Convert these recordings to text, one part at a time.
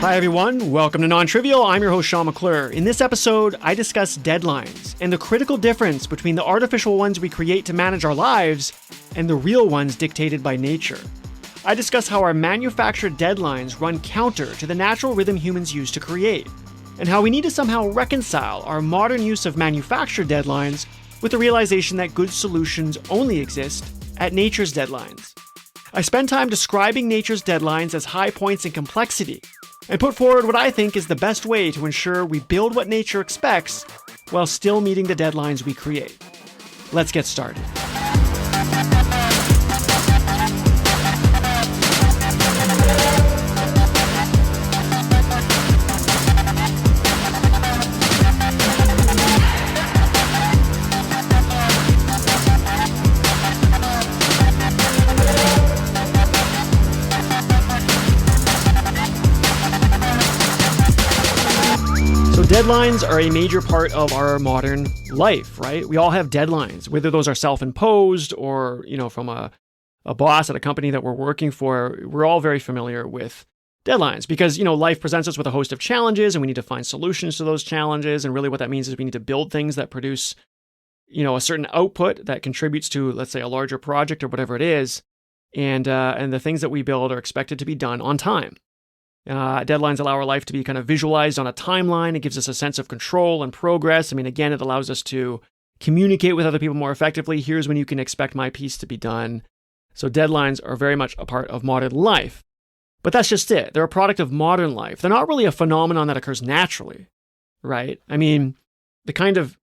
Hi everyone, welcome to NonTrivial. I'm your host Sean McClure. In this episode, I discuss deadlines and the critical difference between the artificial ones we create to manage our lives and the real ones dictated by nature. I discuss how our manufactured deadlines run counter to the natural rhythm humans use to create, and how we need to somehow reconcile our modern use of manufactured deadlines with the realization that good solutions only exist at nature's deadlines. I spend time describing nature's deadlines as high points in complexity, and put forward what I think is the best way to ensure we build what nature expects while still meeting the deadlines we create. Let's get started. Deadlines are a major part of our modern life, right? We all have deadlines, whether those are self-imposed or, from a boss at a company that we're working for. We're all very familiar with deadlines because, life presents us with a host of challenges and we need to find solutions to those challenges. And really what that means is we need to build things that produce, a certain output that contributes to, let's say, a larger project or whatever it is. And the things that we build are expected to be done on time. Deadlines allow our life to be kind of visualized on a timeline. It gives us a sense of control and progress. Again, it allows us to communicate with other people more effectively. Here's when you can expect my piece to be done. So deadlines are very much a part of modern life. But that's just it. They're a product of modern life. They're not really a phenomenon that occurs naturally, right? The kind of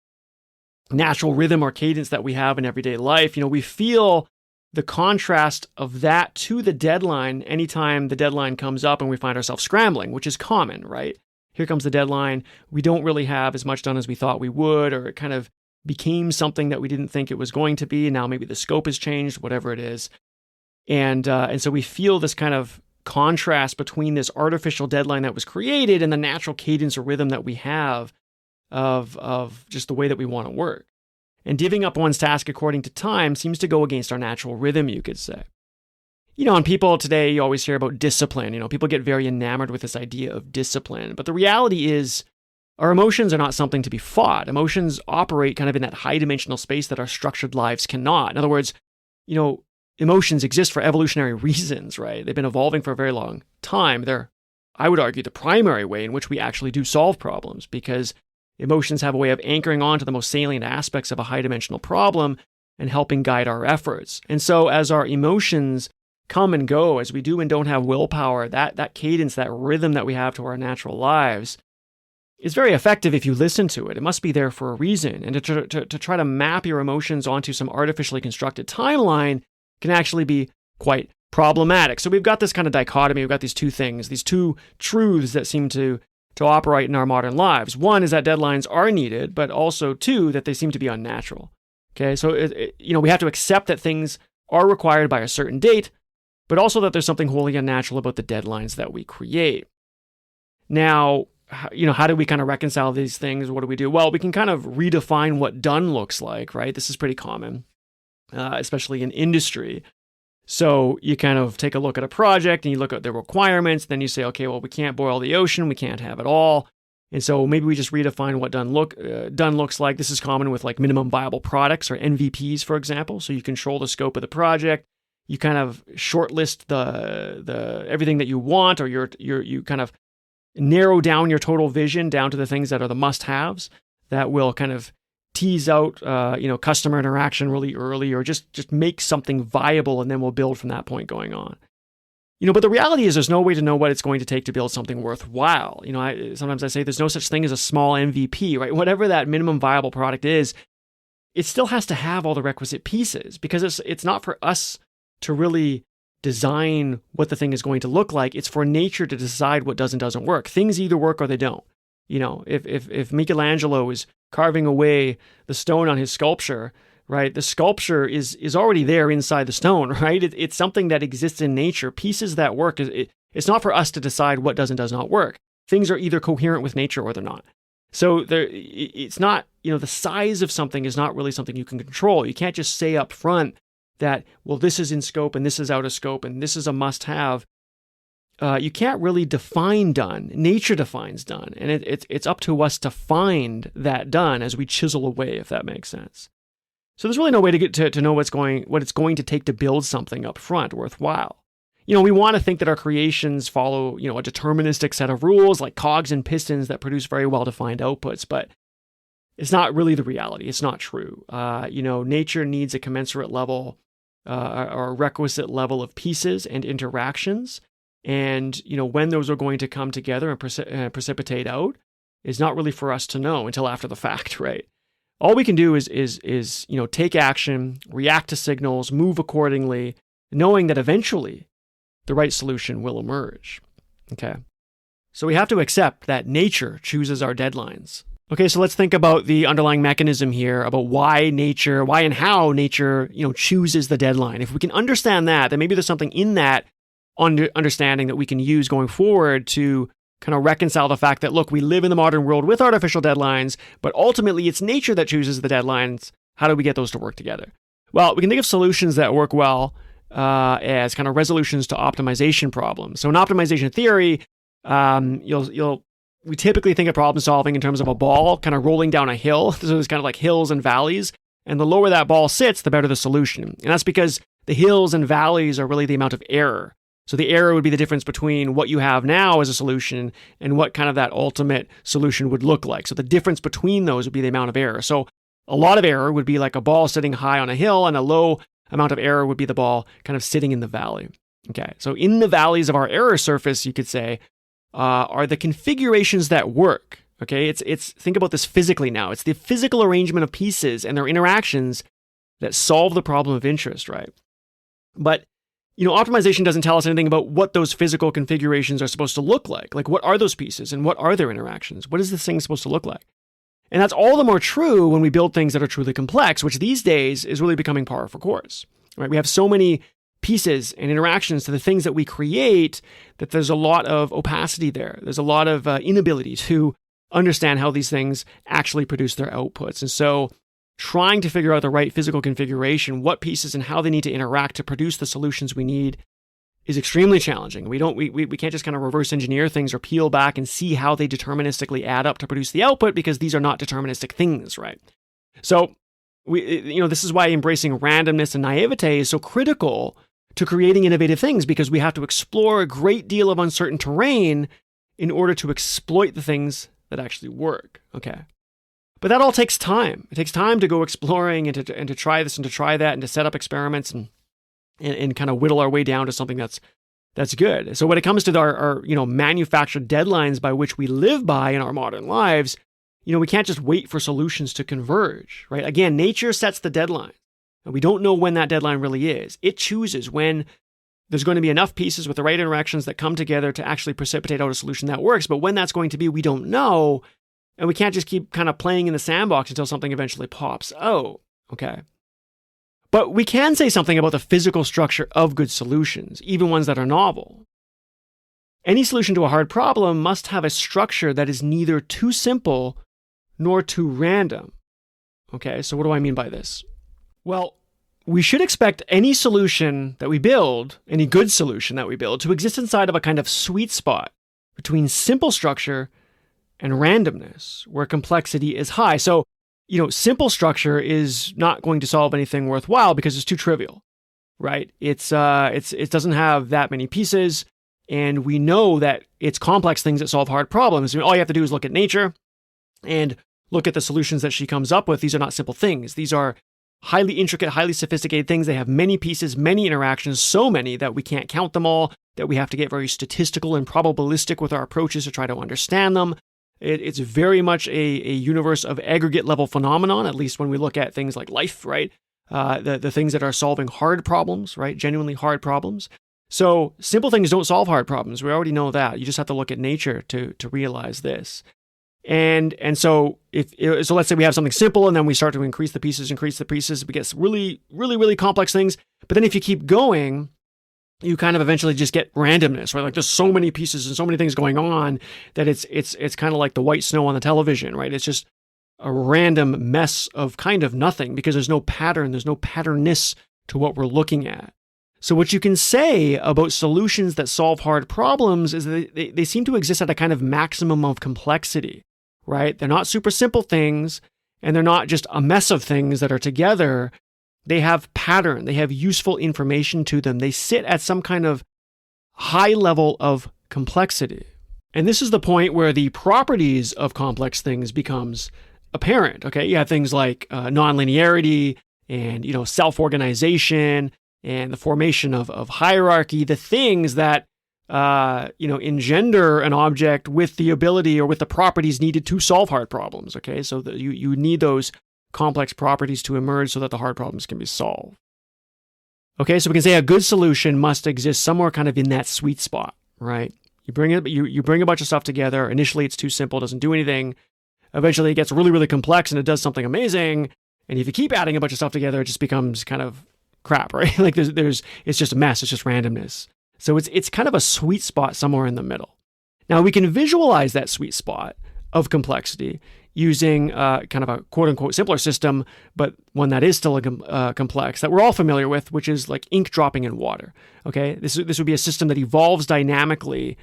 natural rhythm or cadence that we have in everyday life, we feel the contrast of that to the deadline anytime the deadline comes up and we find ourselves scrambling, which is common, right? Here comes the deadline. We don't really have as much done as we thought we would, or it kind of became something that we didn't think it was going to be. And now maybe the scope has changed, whatever it is. And so we feel this kind of contrast between this artificial deadline that was created and the natural cadence or rhythm that we have of just the way that we want to work. And divvying up one's task according to time seems to go against our natural rhythm, you could say. And people today, you always hear about discipline. People get very enamored with this idea of discipline. But the reality is, our emotions are not something to be fought. Emotions operate kind of in that high-dimensional space that our structured lives cannot. In other words, emotions exist for evolutionary reasons, right? They've been evolving for a very long time. They're, I would argue, the primary way in which we actually do solve problems, because emotions have a way of anchoring on to the most salient aspects of a high-dimensional problem and helping guide our efforts. And so as our emotions come and go, as we do and don't have willpower, that cadence, that rhythm that we have to our natural lives is very effective if you listen to it. It must be there for a reason. And to try to map your emotions onto some artificially constructed timeline can actually be quite problematic. So we've got this kind of dichotomy. We've got these two things, these two truths that seem to operate in our modern lives. One is that deadlines are needed, but also two, that they seem to be unnatural. Okay, so we have to accept that things are required by a certain date, but also that there's something wholly unnatural about the deadlines that we create. Now, how do we kind of reconcile these things? What do we do? Well, we can kind of redefine what done looks like, right? This is pretty common, especially in industry. So you kind of take a look at a project and you look at the requirements, then you say, okay, well, we can't boil the ocean, we can't have it all. And so maybe we just redefine what done looks like. This is common with like minimum viable products or MVPs, for example. So you control the scope of the project. You kind of shortlist the everything that you want, or you kind of narrow down your total vision down to the things that are the must-haves that will kind of tease out, customer interaction really early, or just make something viable, and then we'll build from that point going on. But the reality is there's no way to know what it's going to take to build something worthwhile. Sometimes I say there's no such thing as a small MVP, right? Whatever that minimum viable product is, it still has to have all the requisite pieces, because it's not for us to really design what the thing is going to look like. It's for nature to decide what does and doesn't work. Things either work or they don't. If Michelangelo is carving away the stone on his sculpture, right? The sculpture is already there inside the stone, right? It's something that exists in nature. Pieces that work, it's not for us to decide what does and does not work. Things are either coherent with nature or they're not. So it's not, the size of something is not really something you can control. You can't just say up front that, well, this is in scope and this is out of scope and this is a must-have. you can't really define done. Nature defines done, and it's up to us to find that done as we chisel away, if that makes sense. So there's really no way to get to know what it's going to take to build something up front worthwhile. We want to think that our creations follow, a deterministic set of rules like cogs and pistons that produce very well-defined outputs, but it's not really the reality. It's not true. Nature needs a commensurate level or a requisite level of pieces and interactions. And, when those are going to come together and precipitate out is not really for us to know until after the fact, right? All we can do is take action, react to signals, move accordingly, knowing that eventually the right solution will emerge. Okay. So we have to accept that nature chooses our deadlines. Okay, so let's think about the underlying mechanism here about why and how nature, chooses the deadline. If we can understand that, then maybe there's something in that understanding that we can use going forward to kind of reconcile the fact that, look, we live in the modern world with artificial deadlines, but ultimately it's nature that chooses the deadlines. How do we get those to work together? Well, we can think of solutions that work well as kind of resolutions to optimization problems. So in optimization theory, we typically think of problem solving in terms of a ball kind of rolling down a hill. So there's kind of like hills and valleys. And the lower that ball sits, the better the solution. And that's because the hills and valleys are really the amount of error. So the error would be the difference between what you have now as a solution and what kind of that ultimate solution would look like. So the difference between those would be the amount of error. So a lot of error would be like a ball sitting high on a hill, and a low amount of error would be the ball kind of sitting in the valley. Okay, so in the valleys of our error surface, you could say, are the configurations that work. Okay, it's think about this physically now. It's the physical arrangement of pieces and their interactions that solve the problem of interest, right? But optimization doesn't tell us anything about what those physical configurations are supposed to look like. Like, what are those pieces and what are their interactions? What is this thing supposed to look like? And that's all the more true when we build things that are truly complex, which these days is really becoming par for course, right? We have so many pieces and interactions to the things that we create that there's a lot of opacity there. There's a lot of inability to understand how these things actually produce their outputs. And so trying to figure out the right physical configuration, what pieces and how they need to interact to produce the solutions we need is extremely challenging. We can't just kind of reverse engineer things or peel back and see how they deterministically add up to produce the output, because these are not deterministic things, right? So this is why embracing randomness and naivete is so critical to creating innovative things, because we have to explore a great deal of uncertain terrain in order to exploit the things that actually work. Okay. But that all takes time. It takes time to go exploring and to try this and to try that and to set up experiments and kind of whittle our way down to something that's good. So when it comes to our manufactured deadlines by which we live by in our modern lives, we can't just wait for solutions to converge, right? Again, nature sets the deadline, and we don't know when that deadline really is. It chooses when there's going to be enough pieces with the right interactions that come together to actually precipitate out a solution that works. But when that's going to be, we don't know. And we can't just keep kind of playing in the sandbox until something eventually pops out. Okay. But we can say something about the physical structure of good solutions, even ones that are novel. Any solution to a hard problem must have a structure that is neither too simple nor too random. Okay, so what do I mean by this? Well, we should expect any solution that we build, any good solution that we build, to exist inside of a kind of sweet spot between simple structure and randomness, where complexity is high. So, simple structure is not going to solve anything worthwhile because it's too trivial, right? It doesn't have that many pieces, and we know that it's complex things that solve hard problems. All you have to do is look at nature and look at the solutions that she comes up with. These are not simple things. These are highly intricate, highly sophisticated things. They have many pieces, many interactions, so many that we can't count them all, that we have to get very statistical and probabilistic with our approaches to try to understand them. It's very much a universe of aggregate level phenomenon, at least when we look at things like life, right? The things that are solving hard problems, right? Genuinely hard problems. So simple things don't solve hard problems. We already know that. You just have to look at nature to realize this. And so so let's say we have something simple, and then we start to increase the pieces, we get really, really, really complex things. But then if you keep going, you kind of eventually just get randomness, right? Like there's so many pieces and so many things going on that it's kind of like the white snow on the television, right? It's just a random mess of kind of nothing because there's no pattern, there's no patternness to what we're looking at. So what you can say about solutions that solve hard problems is that they seem to exist at a kind of maximum of complexity, right? They're not super simple things, and they're not just a mess of things that are together. They have pattern. They have useful information to them. They sit at some kind of high level of complexity. And this is the point where the properties of complex things becomes apparent, okay? You have things like nonlinearity and, self-organization and the formation of hierarchy, the things that, engender an object with the ability or with the properties needed to solve hard problems, okay? So that you need those complex properties to emerge so that the hard problems can be solved. Okay, so we can say a good solution must exist somewhere kind of in that sweet spot, right? You bring a bunch of stuff together. Initially, it's too simple, doesn't do anything. Eventually, it gets really, really complex and it does something amazing. And if you keep adding a bunch of stuff together, it just becomes kind of crap, right? Like it's just a mess. It's just randomness. So it's kind of a sweet spot somewhere in the middle. Now we can visualize that sweet spot of complexity using kind of a quote unquote simpler system, but one that is still complex that we're all familiar with, which is like ink dropping in water. Okay, this would be a system that evolves dynamically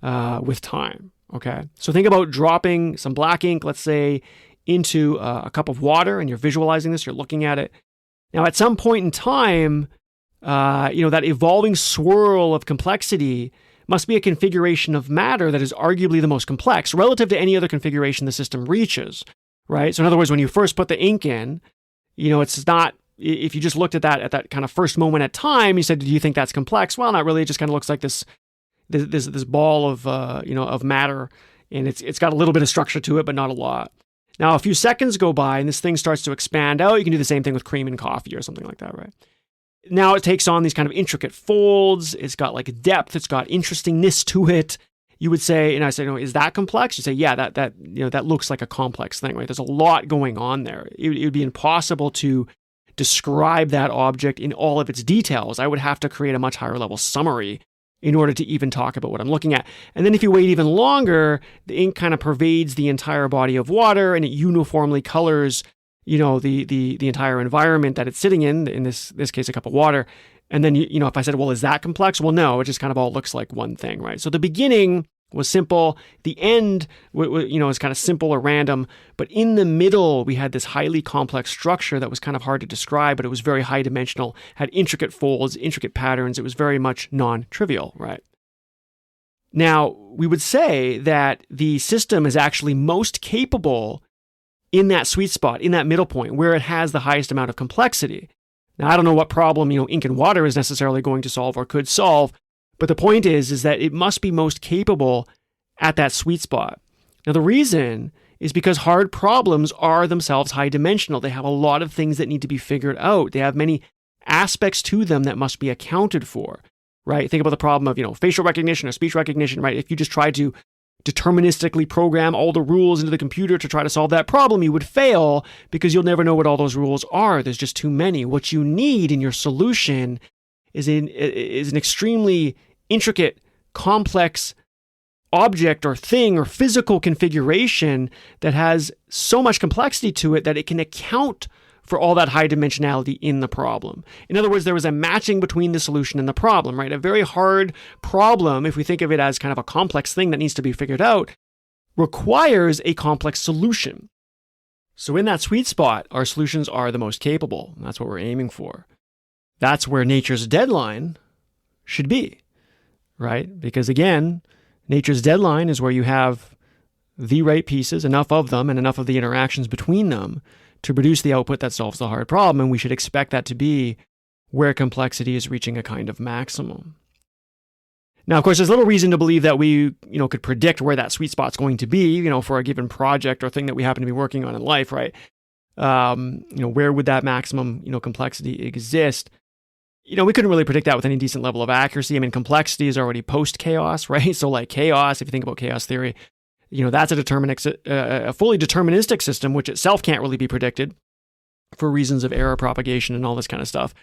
with time. Okay, so think about dropping some black ink, let's say, into a cup of water, and you're visualizing this. You're looking at it. Now, at some point in time, that evolving swirl of complexity must be a configuration of matter that is arguably the most complex relative to any other configuration the system reaches, right? So in other words, when you first put the ink in, it's not, if you just looked at that kind of first moment at time, you said, do you think that's complex? Well, not really. It just kind of looks like this ball of, of matter, and it's got a little bit of structure to it, but not a lot. Now, a few seconds go by and this thing starts to expand out. You can do the same thing with cream and coffee or something like that, right? Now it takes on these kind of intricate folds. It's got like depth. It's got interestingness to it. You would say, and I say, is that complex? You say, yeah, that looks like a complex thing, right? There's a lot going on there. It would be impossible to describe that object in all of its details. I would have to create a much higher level summary in order to even talk about what I'm looking at. And then if you wait even longer, the ink kind of pervades the entire body of water and it uniformly colors, the entire environment that it's sitting in this case, a cup of water. And then, if I said, well, is that complex? Well, no, it just kind of all looks like one thing, right? So the beginning was simple. The end, is kind of simple or random. But in the middle, we had this highly complex structure that was kind of hard to describe, but it was very high dimensional, had intricate folds, intricate patterns. It was very much non-trivial, right? Now, we would say that the system is actually most capable in that sweet spot, in that middle point, where it has the highest amount of complexity. Now, I don't know what problem, ink and water is necessarily going to solve or could solve, but the point is that it must be most capable at that sweet spot. Now, the reason is because hard problems are themselves high dimensional. They have a lot of things that need to be figured out. They have many aspects to them that must be accounted for, right? Think about the problem of, facial recognition or speech recognition, right? If you just tried to deterministically program all the rules into the computer to try to solve that problem, you would fail because you'll never know what all those rules are. There's just too many. What you need in your solution is an extremely intricate, complex object or thing or physical configuration that has so much complexity to it that it can account for all that high dimensionality in the problem. In other words, there was a matching between the solution and the problem, right? A very hard problem, if we think of it as kind of a complex thing that needs to be figured out, requires a complex solution. So in that sweet spot, our solutions are the most capable. That's what we're aiming for. That's where nature's deadline should be, right? Because again, nature's deadline is where you have the right pieces, enough of them, and enough of the interactions between them to produce the output that solves the hard problem, and we should expect that to be where complexity is reaching a kind of maximum. Now, of course, there's little reason to believe that we, could predict where that sweet spot's going to be, for a given project or thing that we happen to be working on in life, right? Where would that maximum, complexity exist? We couldn't really predict that with any decent level of accuracy. I mean, complexity is already post-chaos, right? So like chaos, if you think about chaos theory, that's a fully deterministic system, which itself can't really be predicted for reasons of error propagation and all this kind of stuff.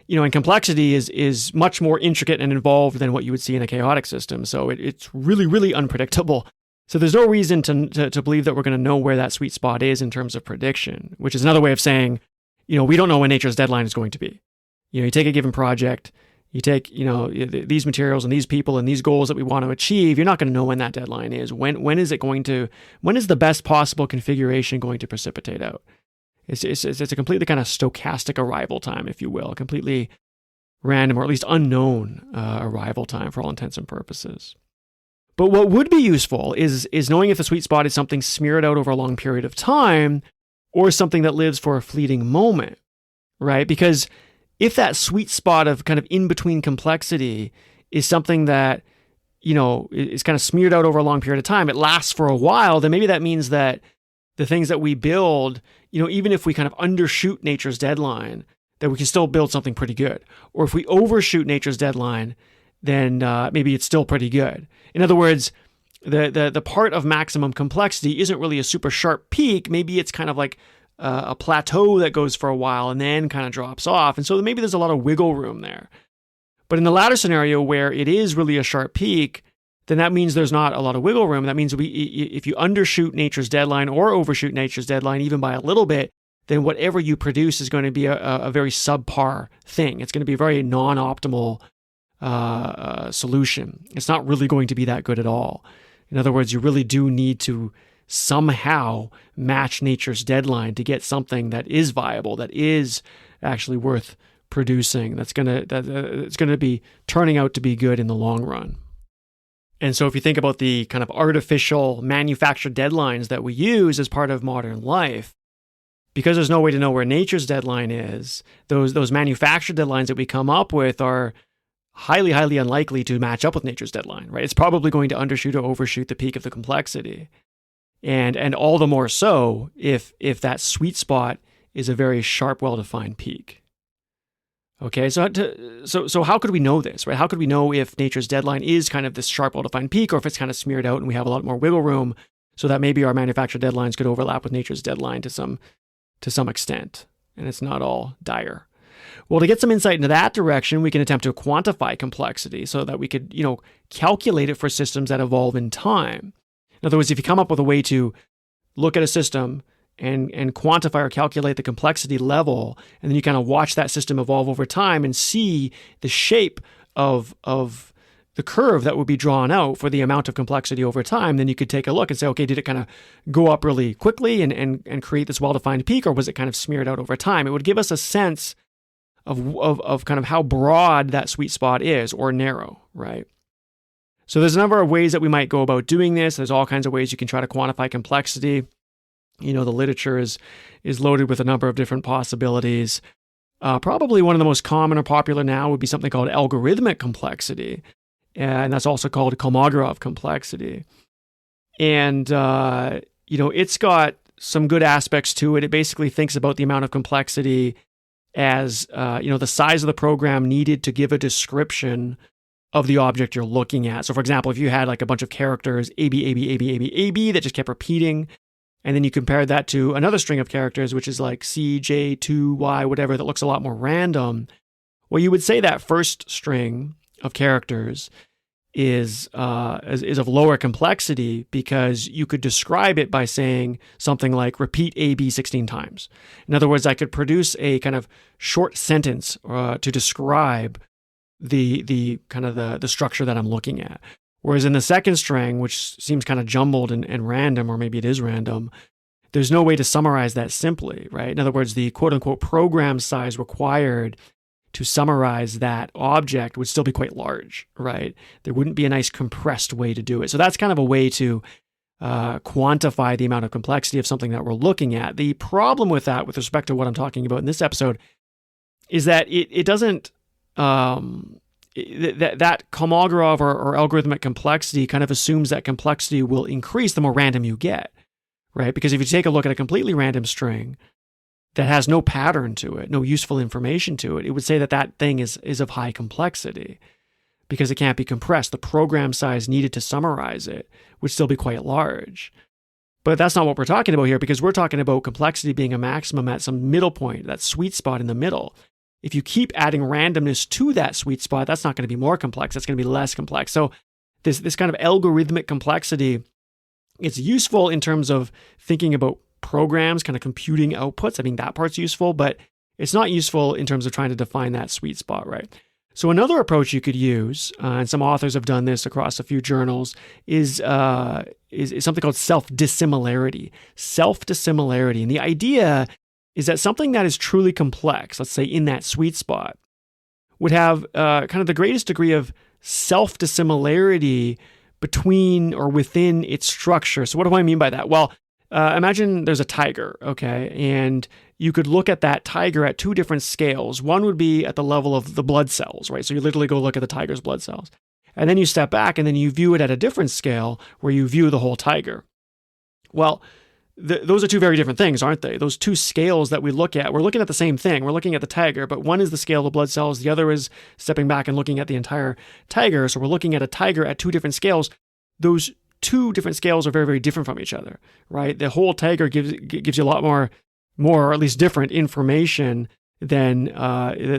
And complexity is much more intricate and involved than what you would see in a chaotic system. So it's really, really unpredictable. So there's no reason to believe that we're going to know where that sweet spot is in terms of prediction, which is another way of saying, we don't know when nature's deadline is going to be. You take a given project, You take, these materials and these people and these goals that we want to achieve, you're not going to know when that deadline is. When is the best possible configuration going to precipitate out? It's a completely kind of stochastic arrival time, if you will, a completely random or at least unknown arrival time for all intents and purposes. But what would be useful is knowing if the sweet spot is something smeared out over a long period of time or something that lives for a fleeting moment, right? Because if that sweet spot of kind of in-between complexity is something that, is kind of smeared out over a long period of time, it lasts for a while, then maybe that means that the things that we build, even if we kind of undershoot nature's deadline, that we can still build something pretty good. Or if we overshoot nature's deadline, then maybe it's still pretty good. In other words, the part of maximum complexity isn't really a super sharp peak. Maybe it's kind of like a plateau that goes for a while and then kind of drops off. And so maybe there's a lot of wiggle room there. But in the latter scenario where it is really a sharp peak, then that means there's not a lot of wiggle room. That means if you undershoot nature's deadline or overshoot nature's deadline even by a little bit, then whatever you produce is going to be a very subpar thing. It's going to be a very non-optimal solution. It's not really going to be that good at all. In other words, you really do need to somehow match nature's deadline to get something that is viable, that is actually worth producing, it's going to be turning out to be good in the long run. And so if you think about the kind of artificial manufactured deadlines that we use as part of modern life, because there's no way to know where nature's deadline is, those manufactured deadlines that we come up with are highly, highly unlikely to match up with nature's deadline, right? It's probably going to undershoot or overshoot the peak of the complexity. And all the more so if that sweet spot is a very sharp, well-defined peak. Okay, so how could we know this, right? How could we know if nature's deadline is kind of this sharp, well-defined peak, or if it's kind of smeared out and we have a lot more wiggle room, so that maybe our manufactured deadlines could overlap with nature's deadline to some extent, and it's not all dire. Well, to get some insight into that direction, we can attempt to quantify complexity so that we could, calculate it for systems that evolve in time. In other words, if you come up with a way to look at a system and quantify or calculate the complexity level, and then you kind of watch that system evolve over time and see the shape of the curve that would be drawn out for the amount of complexity over time, then you could take a look and say, okay, did it kind of go up really quickly and create this well-defined peak, or was it kind of smeared out over time? It would give us a sense of kind of how broad that sweet spot is, or narrow, right? So there's a number of ways that we might go about doing this. There's all kinds of ways you can try to quantify complexity. The literature is loaded with a number of different possibilities. Probably one of the most common or popular now would be something called algorithmic complexity. And that's also called Kolmogorov complexity. And, it's got some good aspects to it. It basically thinks about the amount of complexity as, the size of the program needed to give a description of the object you're looking at. So for example, if you had like a bunch of characters, A, B, A, B, A, B, A, B, A, B, that just kept repeating, and then you compare that to another string of characters, which is like C, J, 2, Y, whatever, that looks a lot more random, well, you would say that first string of characters is of lower complexity because you could describe it by saying something like repeat AB 16 times. In other words, I could produce a kind of short sentence to describe the kind of the structure that I'm looking at. Whereas in the second string, which seems kind of jumbled and random, or maybe it is random, there's no way to summarize that simply, right? In other words, the quote unquote program size required to summarize that object would still be quite large, right? There wouldn't be a nice compressed way to do it. So that's kind of a way to quantify the amount of complexity of something that we're looking at. The problem with that, with respect to what I'm talking about in this episode, is that it doesn't, that Kolmogorov or algorithmic complexity kind of assumes that complexity will increase the more random you get, right? Because if you take a look at a completely random string that has no pattern to it, no useful information to it, it would say that that thing is of high complexity because it can't be compressed. The program size needed to summarize it would still be quite large. But that's not what we're talking about here, because we're talking about complexity being a maximum at some middle point, that sweet spot in the middle. If you keep adding randomness to that sweet spot, that's not going to be more complex. That's going to be less complex. So this kind of algorithmic complexity, it's useful in terms of thinking about programs, kind of computing outputs. I mean, that part's useful, but it's not useful in terms of trying to define that sweet spot, right? So another approach you could use, and some authors have done this across a few journals, is something called self-dissimilarity. Self-dissimilarity. And the idea is that something that is truly complex, let's say in that sweet spot, would have kind of the greatest degree of self-dissimilarity between or within its structure. So what do I mean by that? Well, imagine there's a tiger, okay? And you could look at that tiger at two different scales. One would be at the level of the blood cells, right? So you literally go look at the tiger's blood cells. And then you step back and then you view it at a different scale where you view the whole tiger. Well, those are two very different things, aren't they? Those two scales that we look at, we're looking at the same thing. We're looking at the tiger, but one is the scale of blood cells. The other is stepping back and looking at the entire tiger. So we're looking at a tiger at two different scales. Those two different scales are very, very different from each other, right? The whole tiger gives you a lot more, or at least different information than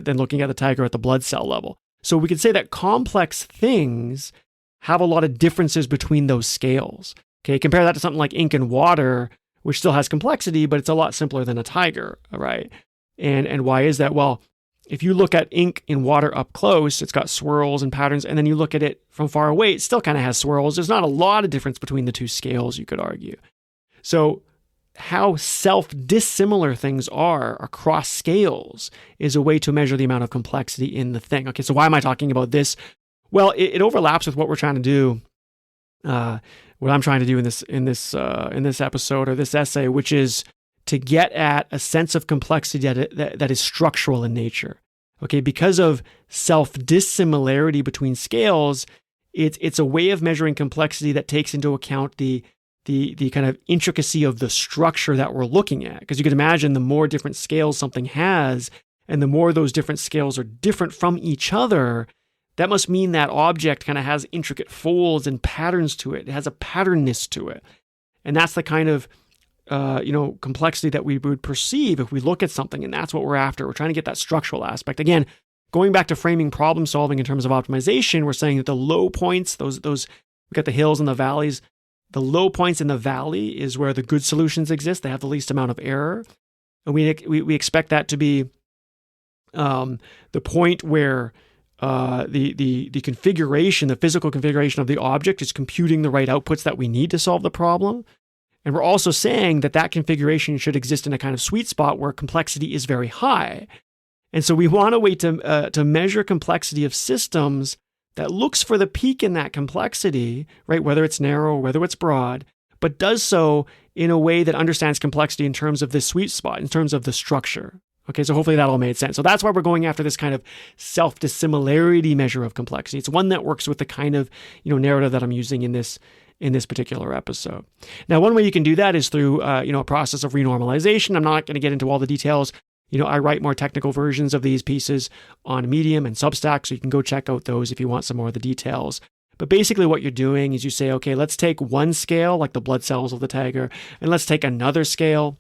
looking at the tiger at the blood cell level. So we could say that complex things have a lot of differences between those scales. Okay, compare that to something like ink and water, which still has complexity, but it's a lot simpler than a tiger, right? And why is that? Well, if you look at ink in water up close, it's got swirls and patterns, and then you look at it from far away, it still kind of has swirls. There's not a lot of difference between the two scales, you could argue. So how self-dissimilar things are across scales is a way to measure the amount of complexity in the thing. Okay, so why am I talking about this? Well, it overlaps with what we're trying to do, what I'm trying to do in this episode or this essay, which is to get at a sense of complexity that is structural in nature. Okay, because of self-dissimilarity between scales, it's a way of measuring complexity that takes into account the kind of intricacy of the structure that we're looking at. Because you can imagine the more different scales something has, and the more those different scales are different from each other, that must mean that object kind of has intricate folds and patterns to it. It has a patternness to it. And that's the kind of complexity that we would perceive if we look at something, and that's what we're after. We're trying to get that structural aspect. Again, going back to framing problem solving in terms of optimization, we're saying that the low points, those we got the hills and the valleys. The low points in the valley is where the good solutions exist. They have the least amount of error, and we expect that to be the point where the configuration, the physical configuration of the object is computing the right outputs that we need to solve the problem. And we're also saying that configuration should exist in a kind of sweet spot where complexity is very high. And so we want a way to measure complexity of systems that looks for the peak in that complexity, right? Whether it's narrow or whether it's broad, but does so in a way that understands complexity in terms of this sweet spot, in terms of the structure. Okay, so hopefully that all made sense. So that's why we're going after this kind of self-dissimilarity measure of complexity. It's one that works with the kind of narrative that I'm using in this particular episode. Now, one way you can do that is through a process of renormalization. I'm not going to get into all the details. I write more technical versions of these pieces on Medium and Substack, so you can go check out those if you want some more of the details. But basically what you're doing is you say, okay, let's take one scale, like the blood cells of the tiger, and let's take another scale,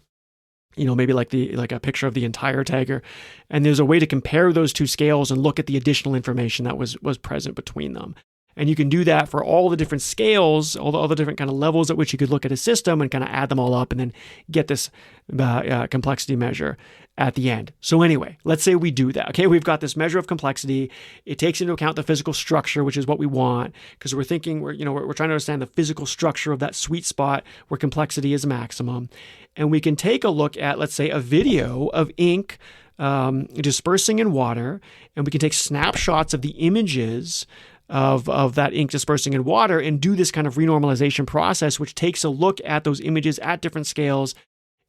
maybe like a picture of the entire tiger. And there's a way to compare those two scales and look at the additional information that was present between them. And you can do that for all the different scales, all the different kind of levels at which you could look at a system and kind of add them all up and then get this complexity measure at the end. So anyway, let's say we do that. Okay, we've got this measure of complexity. It takes into account the physical structure, which is what we want, because we're thinking we're trying to understand the physical structure of that sweet spot where complexity is maximum. And we can take a look at, let's say, a video of ink dispersing in water, and we can take snapshots of the images of that ink dispersing in water and do this kind of renormalization process, which takes a look at those images at different scales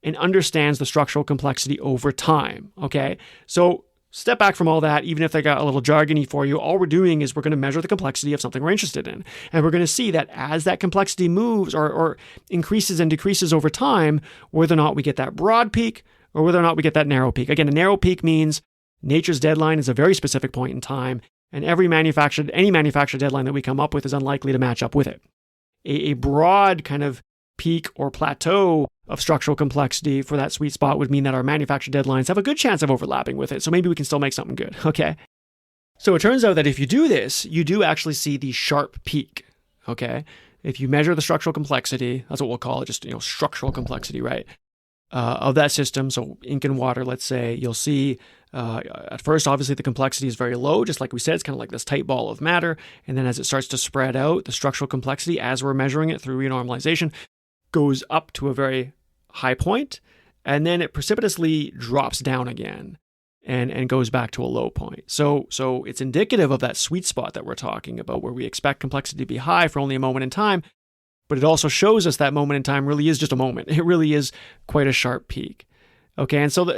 and understands the structural complexity over time. Okay, so step back from all that, even if they got a little jargony for you. All we're doing is we're going to measure the complexity of something we're interested in. And we're going to see that as that complexity moves or increases and decreases over time, whether or not we get that broad peak or whether or not we get that narrow peak. Again, a narrow peak means nature's deadline is a very specific point in time, and any manufactured deadline that we come up with is unlikely to match up with it. A broad kind of peak or plateau of structural complexity for that sweet spot would mean that our manufactured deadlines have a good chance of overlapping with it. So maybe we can still make something good. Okay. So it turns out that if you do this, you do actually see the sharp peak. Okay. If you measure the structural complexity, that's what we'll call it, just structural complexity, right? Of that system. So ink and water, let's say, you'll see At first, obviously, the complexity is very low. Just like we said, it's kind of like this tight ball of matter. And then as it starts to spread out, the structural complexity, as we're measuring it through renormalization, goes up to a very high point, and then it precipitously drops down again and goes back to a low point. So it's indicative of that sweet spot that we're talking about, where we expect complexity to be high for only a moment in time, but it also shows us that moment in time really is just a moment. It really is quite a sharp peak. Okay, and so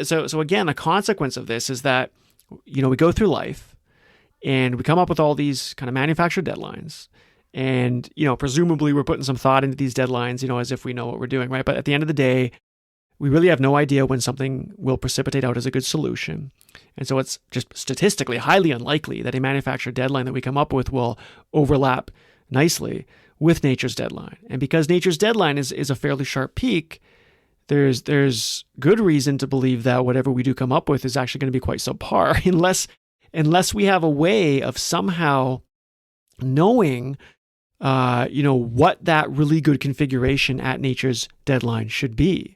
again, the consequence of this is that, we go through life and we come up with all these kind of manufactured deadlines, and, presumably we're putting some thought into these deadlines, as if we know what we're doing, right? But at the end of the day, we really have no idea when something will precipitate out as a good solution. And so it's just statistically highly unlikely that a manufactured deadline that we come up with will overlap nicely with nature's deadline. And because nature's deadline is a fairly sharp peak, there's good reason to believe that whatever we do come up with is actually going to be quite subpar, unless we have a way of somehow knowing, what that really good configuration at nature's deadline should be,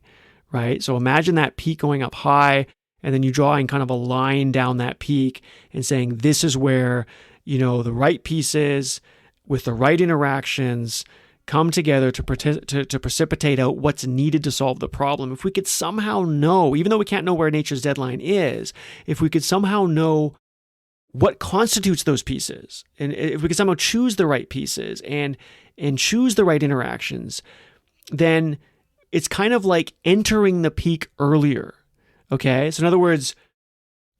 right? So imagine that peak going up high, and then you drawing kind of a line down that peak and saying, this is where, the right pieces with the right interactions come together to precipitate out what's needed to solve the problem. If we could somehow know, even though we can't know where nature's deadline is, if we could somehow know what constitutes those pieces, and if we could somehow choose the right pieces and choose the right interactions, then it's kind of like entering the peak earlier. Okay? So in other words,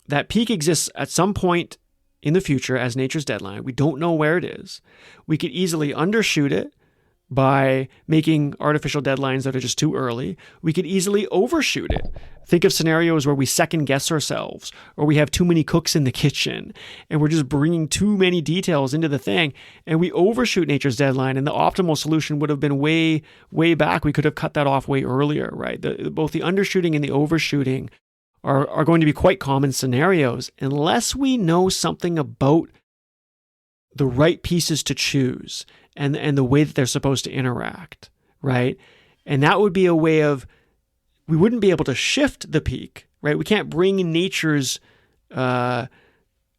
that peak exists at some point in the future as nature's deadline. We don't know where it is. We could easily undershoot it by making artificial deadlines that are just too early. We could easily overshoot it. Think of scenarios where we second guess ourselves, or we have too many cooks in the kitchen and we're just bringing too many details into the thing, and we overshoot nature's deadline, and the optimal solution would have been way, way back. We could have cut that off way earlier, right? Both the undershooting and the overshooting are going to be quite common scenarios unless we know something about the right pieces to choose and the way that they're supposed to interact, right? And that would be a way of, we wouldn't be able to shift the peak, right? We can't bring nature's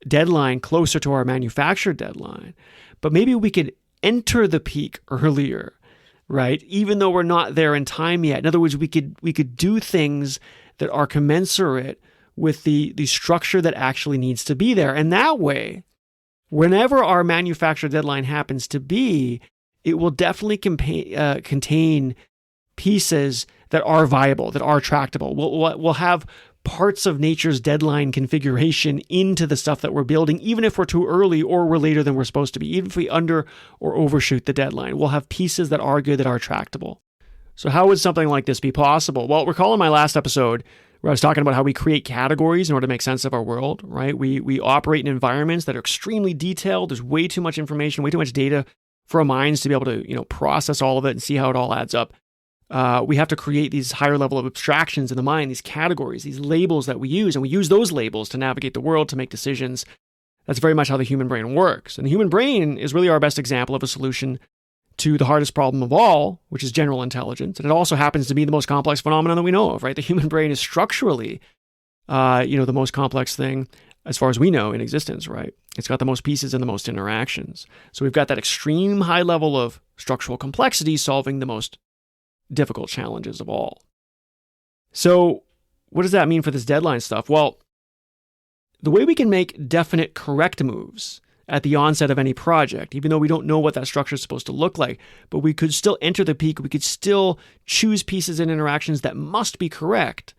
deadline closer to our manufactured deadline, but maybe we could enter the peak earlier, right? Even though we're not there in time yet. In other words, we could do things that are commensurate with the structure that actually needs to be there. And that way, whenever our manufactured deadline happens to be, it will definitely contain pieces that are viable, that are tractable. We'll have parts of nature's deadline configuration into the stuff that we're building, even if we're too early or we're later than we're supposed to be. Even if we under or overshoot the deadline, we'll have pieces that are good, that are tractable. So how would something like this be possible? Well, recall in my last episode where I was talking about how we create categories in order to make sense of our world, right? We operate in environments that are extremely detailed. There's way too much information, way too much data for our minds to be able to, process all of it and see how it all adds up. We have to create these higher level of abstractions in the mind, these categories, these labels that we use, and we use those labels to navigate the world, to make decisions. That's very much how the human brain works. And the human brain is really our best example of a solution to the hardest problem of all, which is general intelligence. And it also happens to be the most complex phenomenon that we know of, right? The human brain is structurally, the most complex thing as far as we know in existence, right? It's got the most pieces and the most interactions. So we've got that extreme high level of structural complexity solving the most difficult challenges of all. So what does that mean for this deadline stuff? Well, the way we can make definite correct moves at the onset of any project, even though we don't know what that structure is supposed to look like, but we could still enter the peak, we could still choose pieces and interactions that must be correct,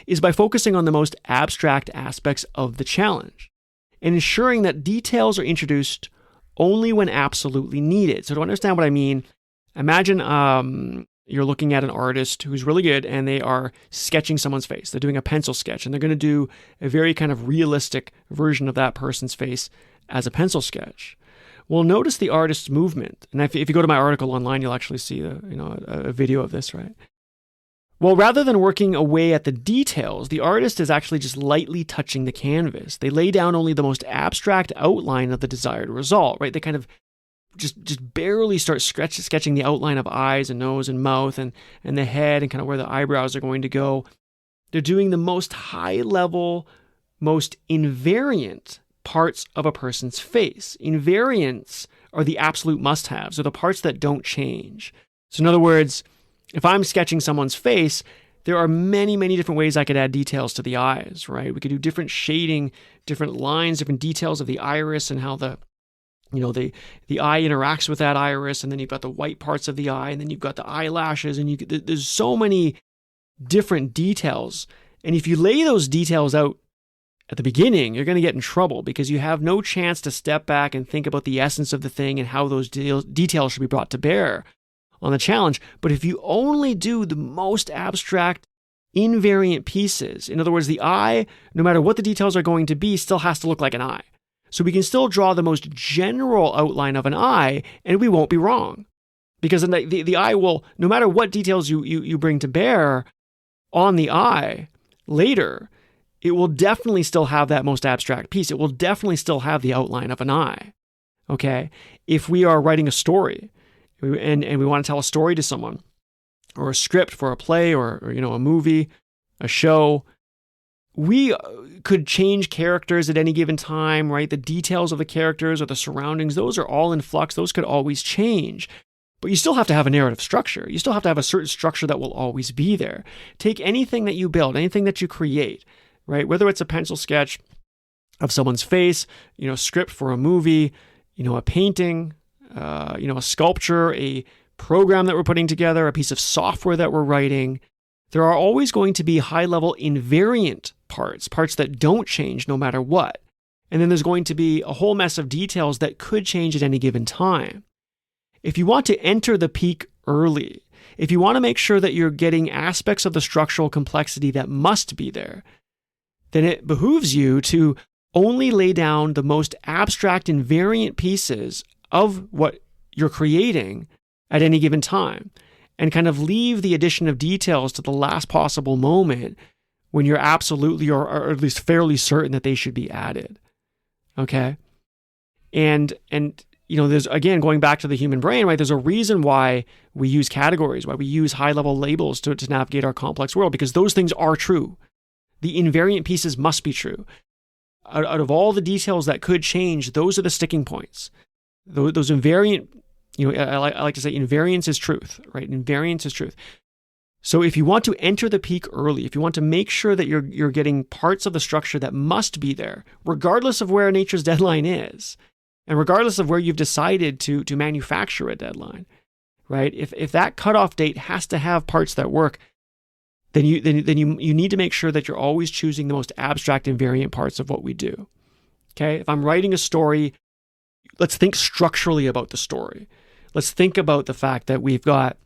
is by focusing on the most abstract aspects of the challenge and ensuring that details are introduced only when absolutely needed. So to understand what I mean, imagine you're looking at an artist who's really good and they are sketching someone's face. They're doing a pencil sketch and they're going to do a very kind of realistic version of that person's face as a pencil sketch. Well, notice the artist's movement. And if you go to my article online, you'll actually see a video of this, right? Well, rather than working away at the details, the artist is actually just lightly touching the canvas. They lay down only the most abstract outline of the desired result, right? They kind of just barely start sketching the outline of eyes and nose and mouth and the head and kind of where the eyebrows are going to go. They're doing the most high-level, most invariant parts of a person's face. Invariants are the absolute must-haves, or the parts that don't change. So in other words, if I'm sketching someone's face, there are many, many different ways I could add details to the eyes, right? We could do different shading, different lines, different details of the iris and how the eye interacts with that iris, and then you've got the white parts of the eye, and then you've got the eyelashes, and there's so many different details. And if you lay those details out at the beginning, you're going to get in trouble because you have no chance to step back and think about the essence of the thing and how those details should be brought to bear on the challenge. But if you only do the most abstract, invariant pieces, in other words, the eye, no matter what the details are going to be, still has to look like an eye. So we can still draw the most general outline of an eye, and we won't be wrong. Because the eye will, no matter what details you bring to bear on the eye later, it will definitely still have that most abstract piece. It will definitely still have the outline of an eye. Okay? If we are writing a story, and we want to tell a story to someone, or a script for a play, or a movie, a show, we could change characters at any given time, right? The details of the characters or the surroundings, those are all in flux. Those could always change. But you still have to have a narrative structure. You still have to have a certain structure that will always be there. Take anything that you build, anything that you create, right? Whether it's a pencil sketch of someone's face, a script for a movie, a painting, a sculpture, a program that we're putting together, a piece of software that we're writing, there are always going to be high-level invariant parts that don't change no matter what. And then there's going to be a whole mess of details that could change at any given time. If you want to enter the peak early, if you want to make sure that you're getting aspects of the structural complexity that must be there, then it behooves you to only lay down the most abstract invariant pieces of what you're creating at any given time, and kind of leave the addition of details to the last possible moment when you're absolutely, or at least fairly certain that they should be added. Okay? And there's, again, going back to the human brain, right? There's a reason why we use categories, why we use high-level labels to navigate our complex world, because those things are true. The invariant pieces must be true. Out of all the details that could change, those are the sticking points. Those invariant, I like to say invariance is truth, right? Invariance is truth. So if you want to enter the peak early, if you want to make sure that you're getting parts of the structure that must be there, regardless of where nature's deadline is, and regardless of where you've decided to manufacture a deadline, right? If that cutoff date has to have parts that work, then you need to make sure that you're always choosing the most abstract invariant parts of what we do. Okay? If I'm writing a story, let's think structurally about the story. Let's think about the fact that we've got,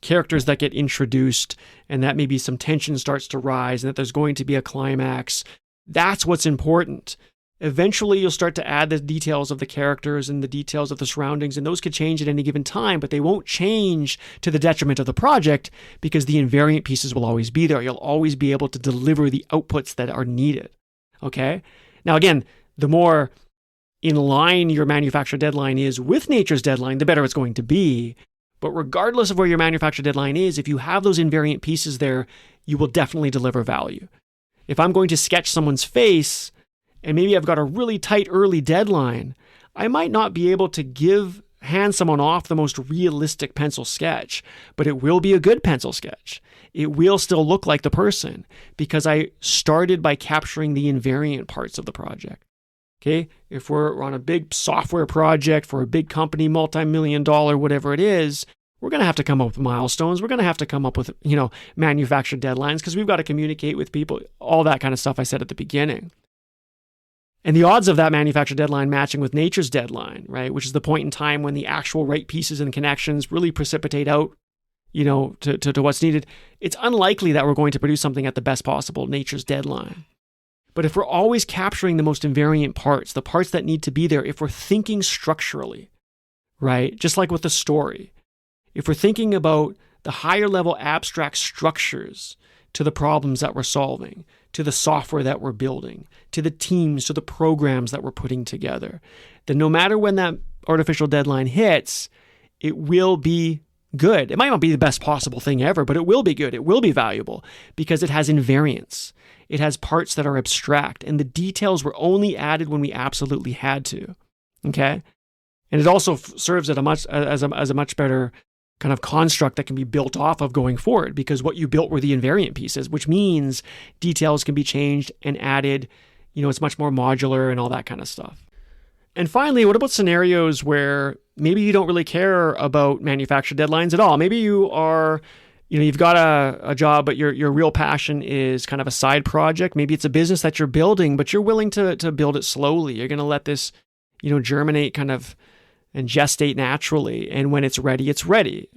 characters that get introduced, and that maybe some tension starts to rise, and that there's going to be a climax. That's what's important. Eventually, you'll start to add the details of the characters and the details of the surroundings, and those could change at any given time, but they won't change to the detriment of the project because the invariant pieces will always be there. You'll always be able to deliver the outputs that are needed. Okay? Now, again, the more in line your manufacture deadline is with nature's deadline, the better it's going to be. But regardless of where your manufacture deadline is, if you have those invariant pieces there, you will definitely deliver value. If I'm going to sketch someone's face, and maybe I've got a really tight early deadline, I might not be able to hand someone off the most realistic pencil sketch, but it will be a good pencil sketch. It will still look like the person because I started by capturing the invariant parts of the project. Okay, if we're on a big software project for a big company, multi-million-dollar, whatever it is, we're going to have to come up with milestones. We're going to have to come up with, manufactured deadlines because we've got to communicate with people, all that kind of stuff I said at the beginning. And the odds of that manufactured deadline matching with nature's deadline, right, which is the point in time when the actual right pieces and connections really precipitate out, to what's needed, it's unlikely that we're going to produce something at the best possible nature's deadline. But if we're always capturing the most invariant parts, the parts that need to be there, if we're thinking structurally, right, just like with the story, if we're thinking about the higher level abstract structures to the problems that we're solving, to the software that we're building, to the teams, to the programs that we're putting together, then no matter when that artificial deadline hits, it will be good. It might not be the best possible thing ever, but it will be good. It will be valuable because it has invariance. It has parts that are abstract, and the details were only added when we absolutely had to. Okay? And it also serves as a much better kind of construct that can be built off of going forward, because what you built were the invariant pieces, which means details can be changed and added. It's much more modular and all that kind of stuff. And finally, what about scenarios where maybe you don't really care about manufactured deadlines at all? Maybe you are, you've got a job, but your real passion is kind of a side project. Maybe it's a business that you're building, but you're willing to build it slowly. You're going to let this, germinate kind of and gestate naturally. And when it's ready, it's ready.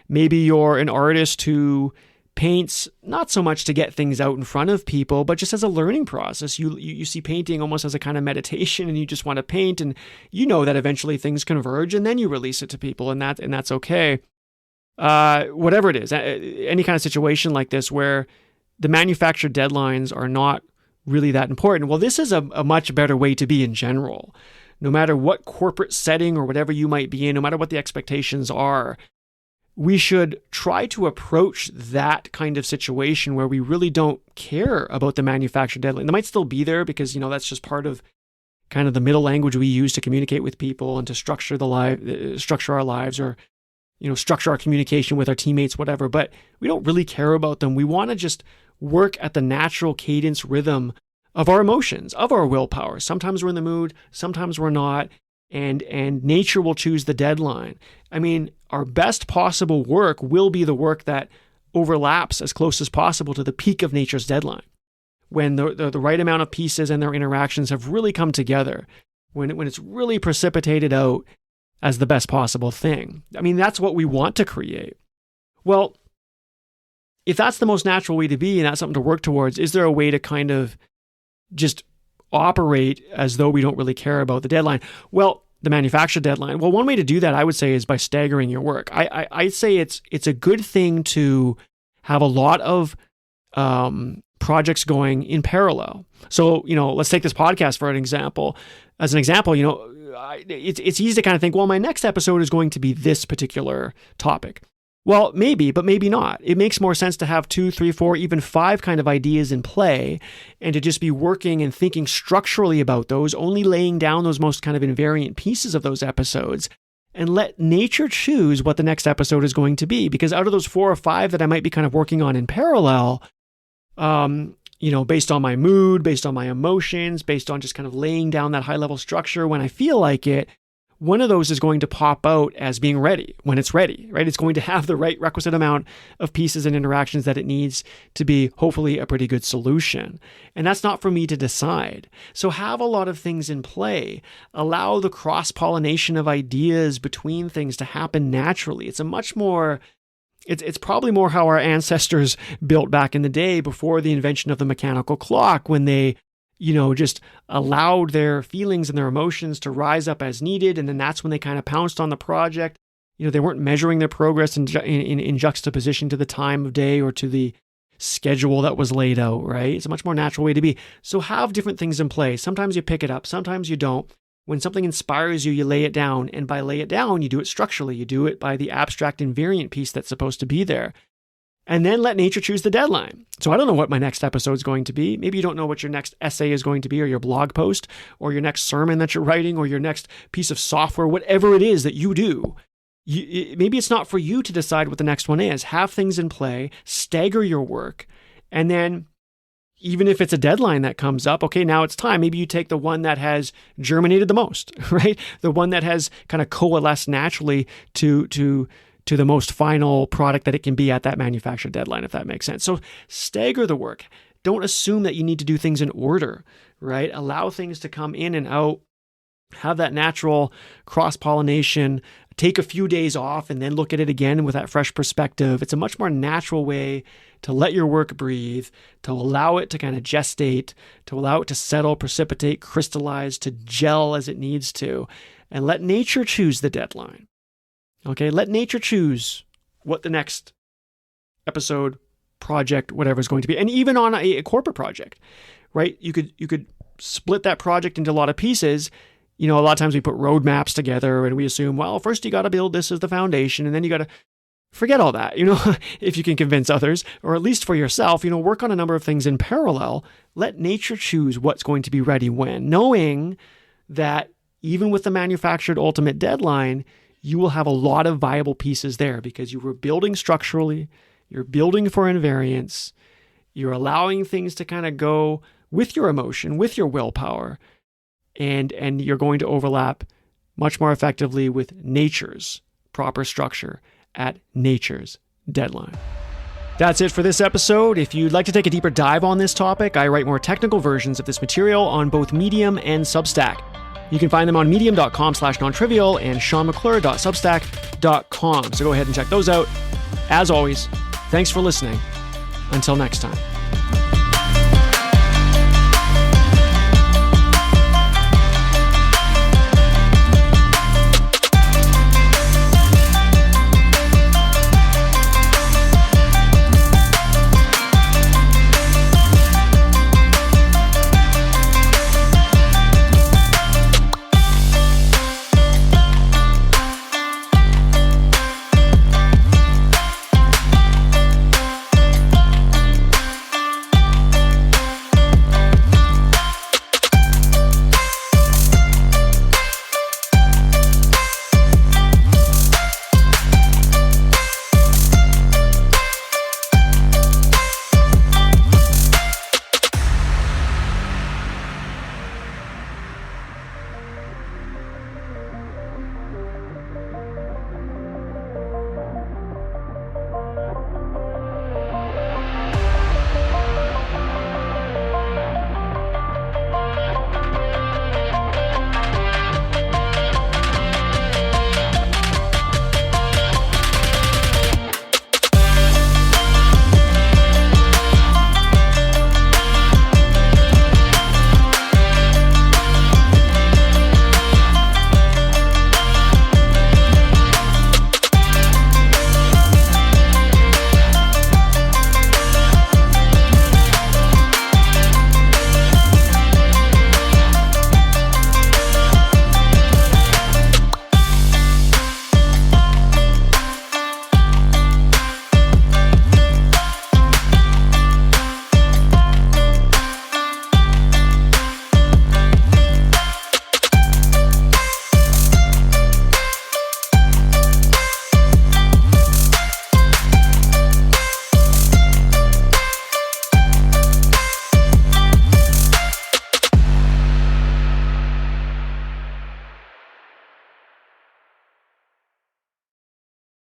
Maybe you're an artist who paints not so much to get things out in front of people, but just as a learning process. You see painting almost as a kind of meditation, and you just want to paint, and that eventually things converge, and then you release it to people, and that's okay. Whatever it is, any kind of situation like this where the manufactured deadlines are not really that important. Well, this is a much better way to be in general. No matter what corporate setting or whatever you might be in, no matter what the expectations are, we should try to approach that kind of situation where we really don't care about the manufactured deadline. They might still be there because, that's just part of kind of the middle language we use to communicate with people and to structure our lives, or, structure our communication with our teammates, whatever. But we don't really care about them. We want to just work at the natural cadence rhythm of our emotions, of our willpower. Sometimes we're in the mood, sometimes we're not. And nature will choose the deadline. I mean, our best possible work will be the work that overlaps as close as possible to the peak of nature's deadline, when the right amount of pieces and their interactions have really come together, when it's really precipitated out as the best possible thing. I mean, that's what we want to create. Well, if that's the most natural way to be and that's something to work towards, is there a way to kind of just operate as though we don't really care about the deadline? Well, the manufactured deadline. Well, one way to do that, I would say, is by staggering your work. I'd say it's a good thing to have a lot of projects going in parallel. So, let's take this podcast for an example. As an example, it's easy to kind of think, well, my next episode is going to be this particular topic. Well, maybe, but maybe not. It makes more sense to have 2, 3, 4, even 5 kind of ideas in play, and to just be working and thinking structurally about those, only laying down those most kind of invariant pieces of those episodes, and let nature choose what the next episode is going to be. Because out of those 4 or 5 that I might be kind of working on in parallel, based on my mood, based on my emotions, based on just kind of laying down that high level structure when I feel like it, one of those is going to pop out as being ready when it's ready, right? It's going to have the right requisite amount of pieces and interactions that it needs to be hopefully a pretty good solution. And that's not for me to decide. So have a lot of things in play. Allow the cross-pollination of ideas between things to happen naturally. It's probably more how our ancestors built back in the day before the invention of the mechanical clock, when they just allowed their feelings and their emotions to rise up as needed. And then that's when they kind of pounced on the project. They weren't measuring their progress in juxtaposition to the time of day or to the schedule that was laid out, right? It's a much more natural way to be. So have different things in play. Sometimes you pick it up, sometimes you don't. When something inspires you, you lay it down. And by lay it down, you do it structurally. You do it by the abstract invariant piece that's supposed to be there. And then let nature choose the deadline. So I don't know what my next episode is going to be. Maybe you don't know what your next essay is going to be, or your blog post, or your next sermon that you're writing, or your next piece of software, whatever it is that you do. Maybe it's not for you to decide what the next one is. Have things in play, stagger your work, and then even if it's a deadline that comes up, okay, now it's time. Maybe you take the one that has germinated the most, right? The one that has kind of coalesced naturally to the most final product that it can be at that manufactured deadline, if that makes sense. So stagger the work. Don't assume that you need to do things in order, right? Allow things to come in and out. Have that natural cross-pollination. Take a few days off and then look at it again with that fresh perspective. It's a much more natural way to let your work breathe, to allow it to kind of gestate, to allow it to settle, precipitate, crystallize, to gel as it needs to, and let nature choose the deadline. Okay, let nature choose what the next episode, project, whatever is going to be. And even on a corporate project, right? You could split that project into a lot of pieces. A lot of times we put roadmaps together and we assume, well, first you got to build this as the foundation, and then you got to forget all that, if you can convince others, or at least for yourself, work on a number of things in parallel. Let nature choose what's going to be ready when, knowing that even with the manufactured ultimate deadline, you will have a lot of viable pieces there because you were building structurally, you're building for invariance, you're allowing things to kind of go with your emotion, with your willpower, and you're going to overlap much more effectively with nature's proper structure at nature's deadline. That's it for this episode. If you'd like to take a deeper dive on this topic, I write more technical versions of this material on both Medium and Substack. You can find them on medium.com/nontrivial and seanmcclure.substack.com. So go ahead and check those out. As always, thanks for listening. Until next time.